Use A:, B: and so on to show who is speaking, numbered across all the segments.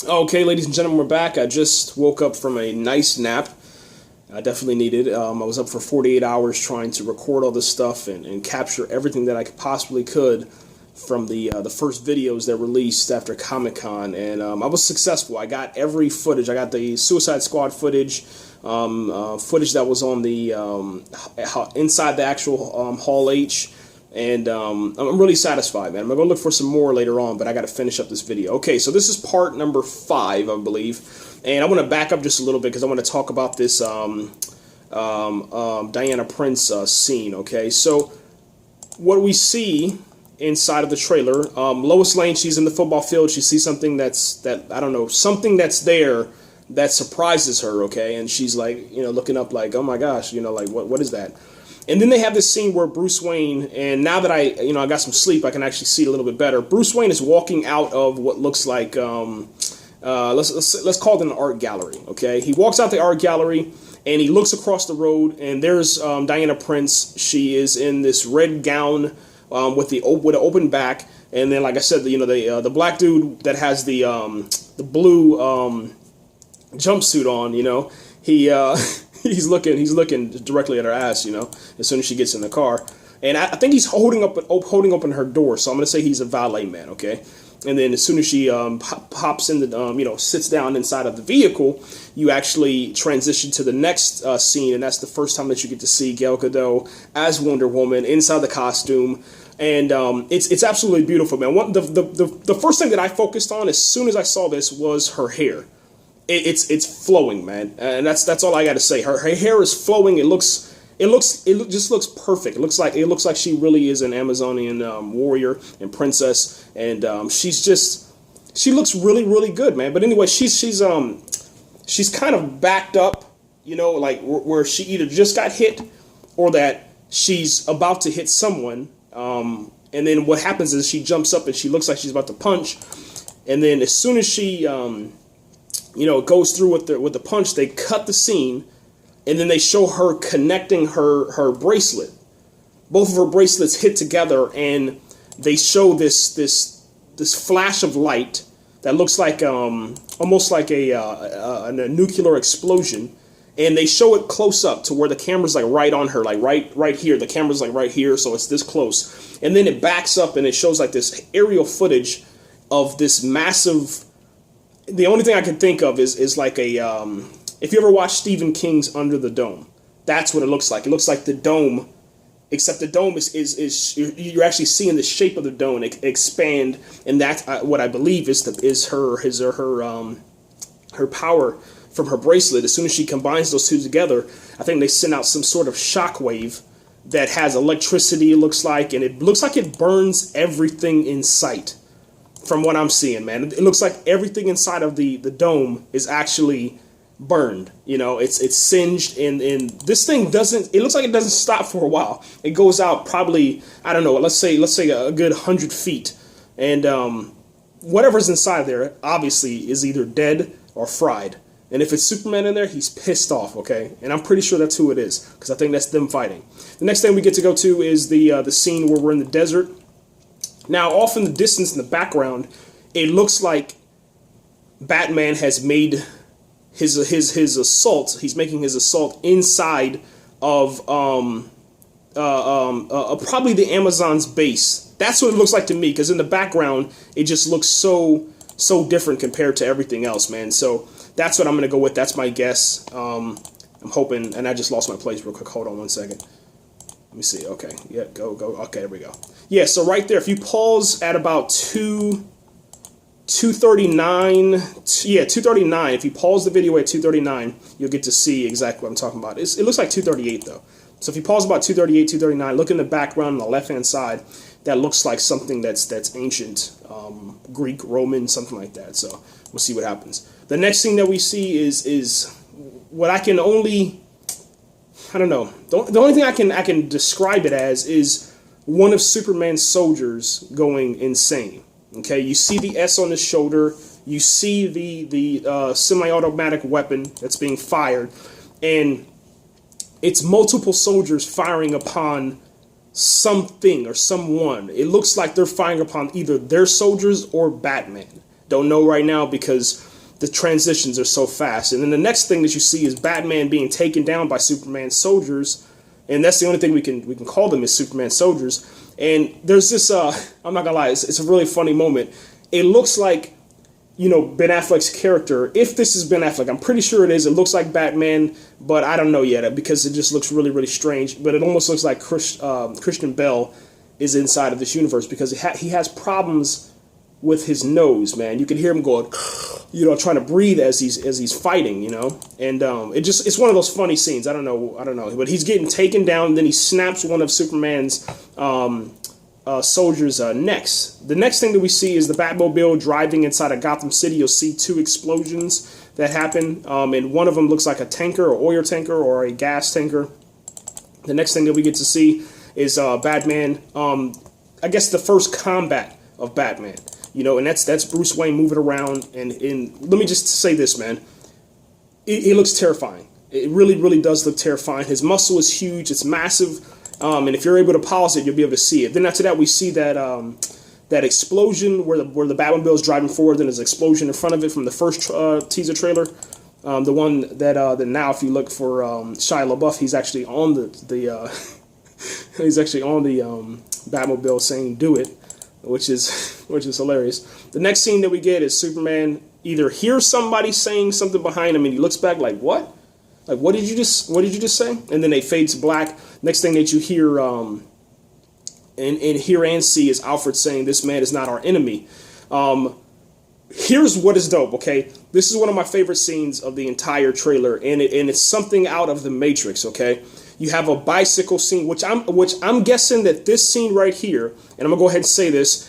A: Okay, ladies and gentlemen, we're back. I just woke up from a nice nap. I definitely needed. I was up for 48 hours trying to record all this stuff and capture everything that I possibly could from the first videos that released after Comic-Con, and I was successful. I got every footage. I got the Suicide Squad footage, footage that was on the inside the actual Hall H. And I'm really satisfied, man. I'm going to look for some more later on, but I got to finish up this video. Okay, so this is part number 5, I believe. And I want to back up just a little bit because I want to talk about this Diana Prince scene, okay? So what we see inside of the trailer, Lois Lane, she's in the football field. She sees something something that's there that surprises her, okay? And she's like, looking up like, oh my gosh, like, what is that? And then they have this scene where Bruce Wayne, and now that I got some sleep, I can actually see it a little bit better. Bruce Wayne is walking out of what looks like, let's call it an art gallery, okay? He walks out the art gallery, and he looks across the road, and there's Diana Prince. She is in this red gown with an open back, and then, like I said, the black dude that has the blue jumpsuit on, he. He's looking directly at her ass, as soon as she gets in the car. And I think he's holding open her door, so I'm going to say he's a valet man, okay? And then as soon as she pops in the, sits down inside of the vehicle, you actually transition to the next scene, and that's the first time that you get to see Gal Gadot as Wonder Woman inside the costume. And it's absolutely beautiful, man. The first thing that I focused on as soon as I saw this was her hair. It's flowing, man, and that's all I got to say. Her hair is flowing. It just looks perfect. It looks like she really is an Amazonian warrior and princess, and she looks really, really good, man. But anyway, she's kind of backed up, like where she either just got hit or that she's about to hit someone. And then what happens is she jumps up and she looks like she's about to punch, and then as soon as she goes through with the punch, they cut the scene, and then they show her connecting her bracelet. Both of her bracelets hit together, and they show this flash of light that looks like almost like a nuclear explosion, and they show it close up to where the camera's like right on her, like right here. The camera's like right here, so it's this close, and then it backs up and it shows like this aerial footage of this massive. The only thing I can think of is like if you ever watched Stephen King's Under the Dome, that's what it looks like. It looks like the dome, except the dome is you're actually seeing the shape of the dome expand, and that's what I believe is her power from her bracelet. As soon as she combines those two together, I think they send out some sort of shockwave that has electricity. It looks like, and it looks like it burns everything in sight. From what I'm seeing, man, it looks like everything inside of the dome is actually burned. It's singed, and this thing doesn't. It looks like it doesn't stop for a while. It goes out probably, I don't know. Let's say a good 100 feet, and whatever's inside there obviously is either dead or fried. And if it's Superman in there, he's pissed off. Okay, and I'm pretty sure that's who it is because I think that's them fighting. The next thing we get to go to is the scene where we're in the desert. Now, off in the distance in the background, it looks like Batman has made his assault. He's making his assault inside of probably the Amazon's base. That's what it looks like to me, because in the background, it just looks so different compared to everything else, man. So that's what I'm going to go with. That's my guess. I'm hoping, and I just lost my place real quick. Hold on one second. Let me see. Okay. Yeah, go. Okay, there we go. Yeah, so right there, if you pause at about 239, 239, if you pause the video at 239, you'll get to see exactly what I'm talking about. It looks like 238, though. So if you pause about 238, 239, look in the background on the left-hand side, that looks like something that's ancient, Greek, Roman, something like that. So we'll see what happens. The next thing that we see is what I can only... I don't know. The only thing I can describe it as is one of Superman's soldiers going insane. Okay, you see the S on his shoulder. You see the semi-automatic weapon that's being fired, and it's multiple soldiers firing upon something or someone. It looks like they're firing upon either their soldiers or Batman. Don't know right now because the transitions are so fast. And then the next thing that you see is Batman being taken down by Superman's soldiers, and that's the only thing we can call them is Superman soldiers. And there's this I'm not gonna lie, it's a really funny moment. It looks like, Ben Affleck's character. If this is Ben Affleck, I'm pretty sure it is. It looks like Batman, but I don't know yet because it just looks really, really strange. But it almost looks like Christian Bale is inside of this universe because he has problems with his nose, man. You can hear him going, trying to breathe as he's fighting, and it's one of those funny scenes. I don't know, but he's getting taken down, and then he snaps one of Superman's soldiers' necks. The next thing that we see is the Batmobile driving inside of Gotham City. You'll see two explosions that happen, and one of them looks like a tanker, or oil tanker, or a gas tanker. The next thing that we get to see is Batman. I guess the first combat of Batman. And that's Bruce Wayne moving around, and let me just say this, man. It looks terrifying. It really, really does look terrifying. His muscle is huge. It's massive. And if you're able to pause it, you'll be able to see it. Then after that, we see that explosion where the Batmobile is driving forward. Then there's an explosion in front of it from the first teaser trailer. The one that now, if you look for Shia LaBeouf, he's actually on the Batmobile saying "Do it." Which is hilarious. The next scene that we get is Superman either hears somebody saying something behind him and he looks back like, what? Like, what did you just say? And then they fade to black. Next thing that you hear and hear and see is Alfred saying, "This man is not our enemy." Here's what is dope, okay? This is one of my favorite scenes of the entire trailer, and it's something out of the Matrix, okay? You have a bicycle scene, which I'm guessing that this scene right here, and I'm gonna go ahead and say this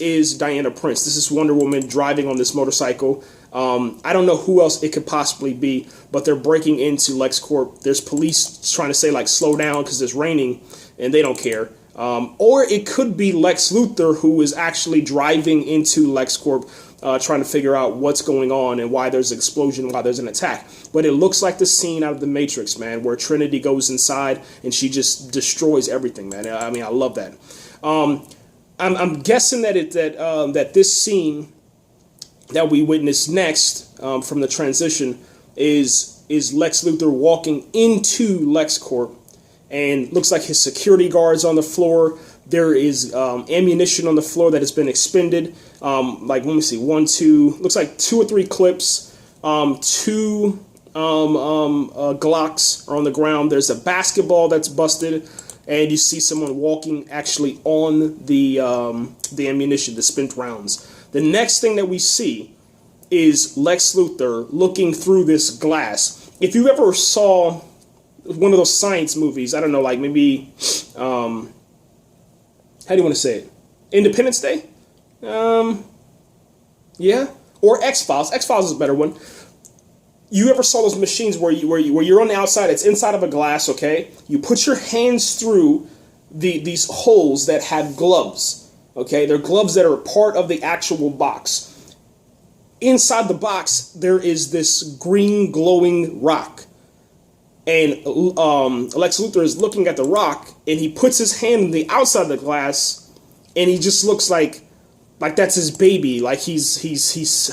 A: is Diana Prince. This is Wonder Woman driving on this motorcycle. I don't know who else it could possibly be, but they're breaking into LexCorp. There's police trying to say, like, slow down because it's raining, and they don't care. Or it could be Lex Luthor, who is actually driving into LexCorp, trying to figure out what's going on and why there's an explosion, why there's an attack. But it looks like the scene out of the Matrix, man, where Trinity goes inside and she just destroys everything, man. I mean, I love that. I'm guessing that this scene that we witness next from the transition is Lex Luthor walking into LexCorp, and looks like his security guards on the floor. There is ammunition on the floor that has been expended. Let me see, looks like 2 or 3 clips. 2 Glocks are on the ground. There's a basketball that's busted, and you see someone walking actually on the ammunition, the spent rounds. The next thing that we see is Lex Luthor looking through this glass. If you ever saw one of those science movies, I don't know, like maybe, how do you want to say it? Independence Day? Yeah. Or X-Files. X-Files is a better one. You ever saw those machines where you're on the outside, it's inside of a glass, okay? You put your hands through these holes that have gloves, okay? They're gloves that are part of the actual box. Inside the box, there is this green glowing rock. And Lex Luthor is looking at the rock, and he puts his hand on the outside of the glass, and he just looks like that's his baby. Like he's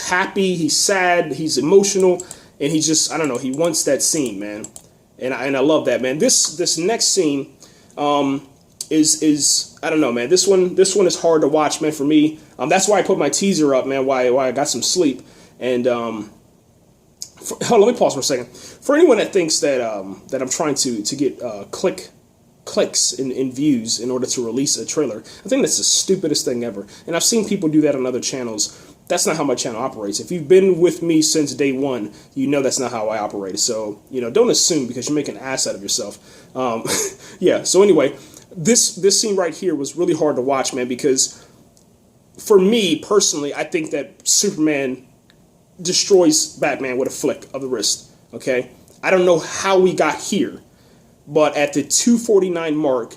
A: happy, he's sad, he's emotional, and he just, I don't know, he wants that scene, man. And I love that, man. This next scene is I don't know, man. This one is hard to watch, man, for me. That's why I put my teaser up, man. Why I got some sleep. And hold on, let me pause for a second. For anyone that thinks that I'm trying to get clicks in views in order to release a trailer, I think that's the stupidest thing ever. And I've seen people do that on other channels. That's not how my channel operates. If you've been with me since day one, you know that's not how I operate. So, don't assume because you're making an ass out of yourself. Yeah, so anyway, this scene right here was really hard to watch, man, because for me personally, I think that Superman destroys Batman with a flick of the wrist, okay? I don't know how we got here, but at the 2:49 mark,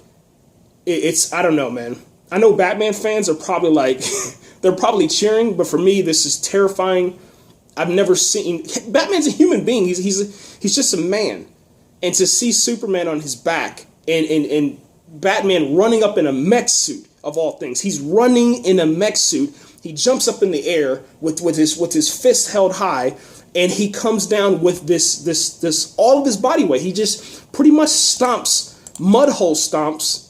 A: I don't know, man. I know Batman fans are probably like, they're probably cheering, but for me, this is terrifying. I've never seen, Batman's a human being. He's just a man. And to see Superman on his back and Batman running up in a mech suit, of all things. He's running in a mech suit. He jumps up in the air with his fist held high, and he comes down with this all of his body weight. He just pretty much mud hole stomps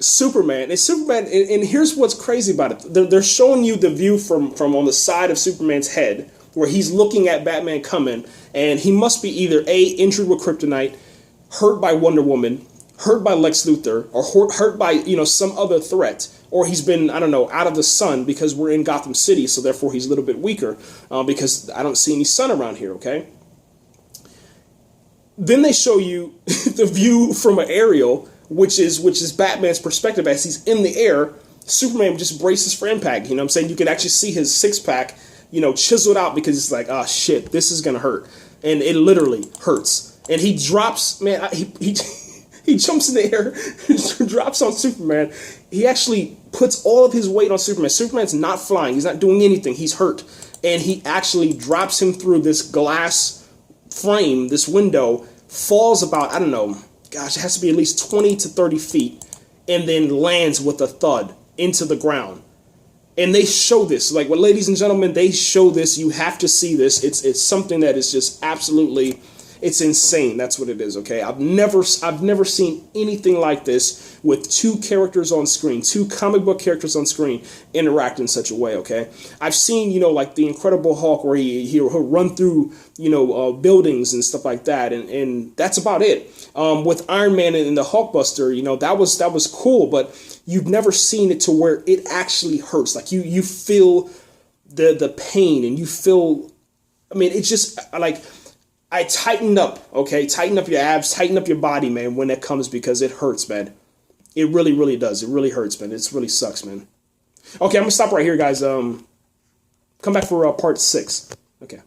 A: Superman. It's Superman, and here's what's crazy about it. They're showing you the view from on the side of Superman's head, where he's looking at Batman coming, and he must be either A, injured with kryptonite, hurt by Wonder Woman, hurt by Lex Luthor, or hurt by, some other threat, or he's been, I don't know, out of the sun because we're in Gotham City, so therefore he's a little bit weaker because I don't see any sun around here, okay? Then they show you the view from an aerial, which is Batman's perspective as he's in the air. Superman just braces for impact, you know what I'm saying? You can actually see his six-pack, chiseled out because it's like, oh shit, this is gonna hurt. And it literally hurts. And he drops, man, he jumps in the air, drops on Superman. He actually puts all of his weight on Superman. Superman's not flying. He's not doing anything. He's hurt. And he actually drops him through this glass frame, this window, falls about, I don't know, gosh, it has to be at least 20 to 30 feet, and then lands with a thud into the ground. And they show this. Like, well, ladies and gentlemen, they show this. You have to see this. It's something that is just absolutely... It's insane. That's what it is, okay? I've never seen anything like this with two characters on screen, two comic book characters on screen interact in such a way, okay? I've seen, like the Incredible Hulk where he'll run through, buildings and stuff like that, and that's about it. With Iron Man and the Hulkbuster, that was cool, but you've never seen it to where it actually hurts. Like you feel the pain, and you feel, I mean, it's just like... I tighten up, okay? Tighten up your abs, tighten up your body, man, when it comes, because it hurts, man. It really, really does. It really hurts, man. It really sucks, man. Okay, I'm going to stop right here, guys. Come back for part 6. Okay.